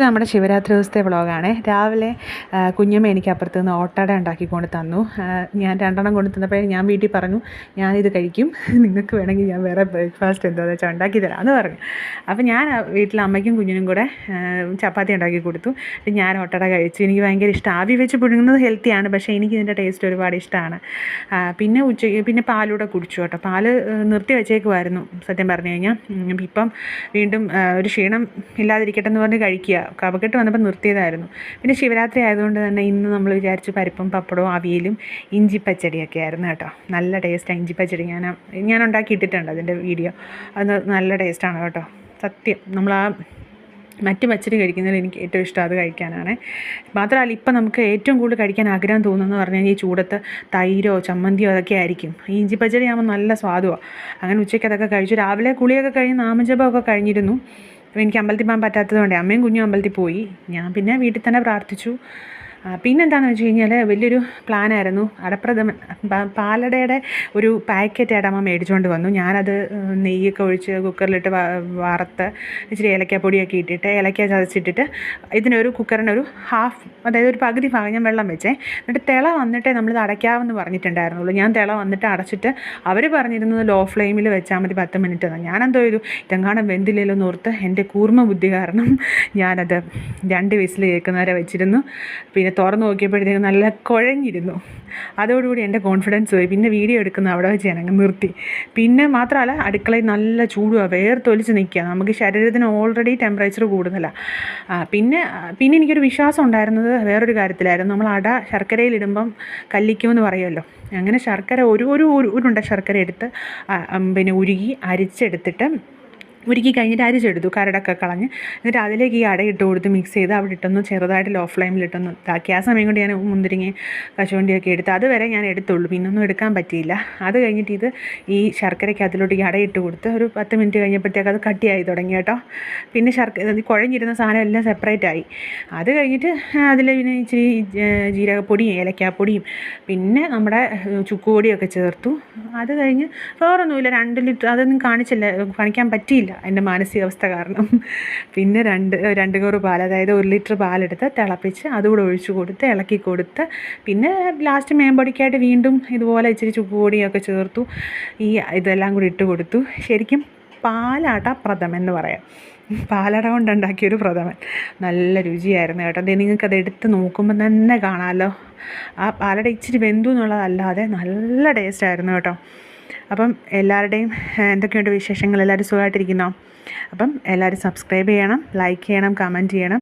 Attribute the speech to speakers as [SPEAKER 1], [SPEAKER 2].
[SPEAKER 1] ഇത് നമ്മുടെ ശിവരാത്രി ദിവസത്തെ വ്ളോഗാണ്. രാവിലെ കുഞ്ഞമ്മ എനിക്ക് അപ്പുറത്ത് നിന്ന് ഓട്ടട ഉണ്ടാക്കിക്കൊണ്ട് തന്നു. ഞാൻ 2 കൊണ്ട് തന്നപ്പോൾ ഞാൻ വീട്ടിൽ പറഞ്ഞു, ഞാനിത് കഴിക്കും, നിങ്ങൾക്ക് വേണമെങ്കിൽ ഞാൻ വേറെ ബ്രേക്ക്ഫാസ്റ്റ് എന്താണെന്ന് വെച്ചാൽ ഉണ്ടാക്കി തരാമെന്ന് പറഞ്ഞു. അപ്പോൾ ഞാൻ വീട്ടിൽ അമ്മയ്ക്കും കുഞ്ഞിനും കൂടെ ചപ്പാത്തി ഉണ്ടാക്കി കൊടുത്തു. ഞാൻ ഓട്ടട കഴിച്ചു. എനിക്ക് ഭയങ്കര ഇഷ്ടം. ആവി വെച്ച് പുഴുങ്ങുന്നത് ഹെൽത്തിയാണ്, പക്ഷേ എനിക്കിതിൻ്റെ ടേസ്റ്റ് ഒരുപാട് ഇഷ്ടമാണ്. പിന്നെ ഉച്ചയ്ക്ക് പാലൂടെ കുടിച്ചു കേട്ടോ. പാല് നിർത്തി വെച്ചേക്കുമായിരുന്നു സത്യം പറഞ്ഞു കഴിഞ്ഞാൽ. ഇപ്പം വീണ്ടും ഒരു ക്ഷീണം ഇല്ലാതിരിക്കട്ടെ എന്ന് പറഞ്ഞ് കഴിക്കുക. കഫക്കെട്ട് വന്നപ്പോൾ നിർത്തിയതായിരുന്നു. പിന്നെ ശിവരാത്രി ആയതുകൊണ്ട് തന്നെ ഇന്ന് നമ്മൾ വിചാരിച്ചു പരിപ്പും പപ്പടവും അവിയലും ഇഞ്ചിപ്പച്ചടിയൊക്കെ ആയിരുന്നു കേട്ടോ. നല്ല ടേസ്റ്റാണ് ഇഞ്ചിപ്പച്ചടി. ഞാൻ ഉണ്ടാക്കിയിട്ടിട്ടുണ്ട് അതിൻ്റെ വീഡിയോ. അത് നല്ല ടേസ്റ്റാണ് കേട്ടോ. സത്യം നമ്മൾ മറ്റ് പച്ചടി കഴിക്കുന്നതിൽ എനിക്ക് ഏറ്റവും ഇഷ്ടം അത് കഴിക്കാനാണ്. മാത്രമല്ല ഇപ്പം നമുക്ക് ഏറ്റവും കൂടുതൽ കഴിക്കാൻ ആഗ്രഹം തോന്നുന്നു പറഞ്ഞു കഴിഞ്ഞാൽ ഈ ചൂടത്ത് തൈരോ ചമ്മന്തിയോ അതൊക്കെ ആയിരിക്കും. ഈ ഇഞ്ചിപ്പച്ചടി ആകുമ്പോൾ നല്ല സ്വാദുമാണ്. അങ്ങനെ ഉച്ചയ്ക്ക് അതൊക്കെ കഴിച്ചു. രാവിലെ കുളിയൊക്കെ കഴിഞ്ഞ് നാമജപമൊക്കെ കഴിഞ്ഞിരുന്നു. അപ്പോൾ എനിക്ക് അമ്പലത്തിൽ പോകാൻ പറ്റാത്തതുകൊണ്ട് അമ്മയും കുഞ്ഞും അമ്പലത്തിൽ പോയി. ഞാൻ പിന്നെ വീട്ടിൽ തന്നെ പ്രാർത്ഥിച്ചു. പിന്നെന്താണെന്ന് വെച്ച് കഴിഞ്ഞാൽ വലിയൊരു പ്ലാനായിരുന്നു. അടപ്രഥമൻ പാലടയുടെ ഒരു പാക്കറ്റ് അമ്മ മേടിച്ചുകൊണ്ട് വന്നു. ഞാനത് നെയ്യൊക്കെ ഒഴിച്ച് കുക്കറിലിട്ട് വറുത്ത് ഇച്ചിരി ഏലക്കാപ്പൊടിയൊക്കെ ഇട്ടിട്ട് ഏലക്ക ചതച്ചിട്ടിട്ട് ഇതിനൊരു കുക്കറിനൊരു ഹാഫ്, അതായത് ഒരു പകുതി ഭാഗം ഞാൻ വെള്ളം വെച്ചേ. എന്നിട്ട് തിള വന്നിട്ടേ നമ്മളിത് അടയ്ക്കാമെന്ന് പറഞ്ഞിട്ടുണ്ടായിരുന്നുള്ളൂ. ഞാൻ തിള വന്നിട്ട് അടച്ചിട്ട് അവർ പറഞ്ഞിരുന്നത് ലോ ഫ്ലെയിമിൽ വെച്ചാൽ മതി 10 മിനിറ്റ് എന്നാണ്. ഞാനെന്തോ ചെയ്തു, ഇതെങ്ങാനും വെന്തില്ലല്ലോ എന്ന് ഓർത്ത് എൻ്റെ കൂർമ്മ ബുദ്ധി കാരണം ഞാനത് 2 വിസിൽ കേൾക്കുന്നവരെ വെച്ചിരുന്നു. പിന്നെ തുറന്ന് നോക്കിയപ്പോഴത്തേക്കും നല്ല കുഴഞ്ഞിരുന്നു. അതോടുകൂടി എൻ്റെ കോൺഫിഡൻസ് പോയി. പിന്നെ വീഡിയോ എടുക്കുന്ന അവിടെ വെച്ച് ഞാനങ്ങ് നിർത്തി. പിന്നെ മാത്രമല്ല അടുക്കളയിൽ നല്ല ചൂടുമാണ്, വേർത്തൊലിച്ച് നിൽക്കുക. നമുക്ക് ശരീരത്തിന് ഓൾറെഡി ടെമ്പറേച്ചർ കൂടുതലാണ്. പിന്നെ എനിക്കൊരു വിശ്വാസം ഉണ്ടായിരുന്നത് വേറൊരു കാര്യത്തിലായിരുന്നു. നമ്മൾ അട ശർക്കരയിലിടുമ്പം കല്ലിക്കുമെന്ന് പറയുമല്ലോ. അങ്ങനെ ശർക്കര ഒരു ഉരുണ്ട ശർക്കര എടുത്ത് പിന്നെ ഉരുകി അരിച്ചെടുത്തിട്ട് ഉരുക്കി കഴിഞ്ഞിട്ട് അരിച്ചെടുത്തു, കരടൊക്കെ കളഞ്ഞ്. എന്നിട്ട് അതിലേക്ക് ഈ അടയിട്ട് കൊടുത്ത് മിക്സ് ചെയ്ത് അവിടെ ഇട്ടൊന്ന് ചെറുതായിട്ട് ലോ ഫ്ലെയിമിലിട്ടൊന്ന് ഇതാക്കി. ആ സമയം കൊണ്ട് ഞാൻ മുന്തിരിങ്ങയും കശുവണ്ടിയൊക്കെ എടുത്ത് അതുവരെ ഞാൻ എടുത്തുള്ളൂ, പിന്നൊന്നും എടുക്കാൻ പറ്റിയില്ല. അത് കഴിഞ്ഞിട്ട് ഇത് ഈ ശർക്കരയ്ക്ക് അതിലോട്ട് ഈ അടയിട്ട് കൊടുത്ത് ഒരു 10 മിനിറ്റ് കഴിഞ്ഞപ്പോഴത്തേക്ക് അത് കട്ടിയായി തുടങ്ങി കേട്ടോ. പിന്നെ കുഴഞ്ഞിരുന്ന സാധനം എല്ലാം സെപ്പറേറ്റ് ആയി. അത് കഴിഞ്ഞിട്ട് അതിൽ പിന്നെ ഇച്ചിരി ജീരകപ്പൊടിയും ഏലക്കാപ്പൊടിയും പിന്നെ നമ്മുടെ ചുക്കുപൊടിയൊക്കെ ചേർത്തു. അത് കഴിഞ്ഞ് വേറൊന്നുമില്ല, 2 ലിറ്റർ അതൊന്നും കാണിക്കാൻ പറ്റിയില്ല എൻ്റെ മാനസികാവസ്ഥ കാരണം. പിന്നെ 2 കവറ് പാൽ, അതായത് 1 ലിറ്റർ പാലെടുത്ത് തിളപ്പിച്ച് അതുകൂടെ ഒഴിച്ചു കൊടുത്ത് ഇളക്കി കൊടുത്ത് പിന്നെ ലാസ്റ്റ് മേമ്പൊടിക്കായിട്ട് വീണ്ടും ഇതുപോലെ ഇച്ചിരി ചുക്കുപൊടിയൊക്കെ ചേർത്തു. ഇതെല്ലാം കൂടി ഇട്ട് കൊടുത്തു. ശരിക്കും പാലട പ്രഥമൻ എന്ന് പറയാം. പാലട കൊണ്ടുണ്ടാക്കിയൊരു പ്രഥമൻ. നല്ല രുചിയായിരുന്നു കേട്ടോ. നിങ്ങൾക്കത് എടുത്ത് നോക്കുമ്പോൾ തന്നെ കാണാമല്ലോ. ആ പാലട ഇച്ചിരി വെന്തു എന്നുള്ളതല്ലാതെ നല്ല ടേസ്റ്റായിരുന്നു കേട്ടോ. അപ്പം എല്ലാവരുടെയും എന്തൊക്കെയുണ്ട് വിശേഷങ്ങൾ? എല്ലാവരും സുഖമായിട്ടിരിക്കുന്നോ? അപ്പം എല്ലാവരും സബ്സ്ക്രൈബ് ചെയ്യണം, ലൈക്ക് ചെയ്യണം, കമൻറ്റ് ചെയ്യണം.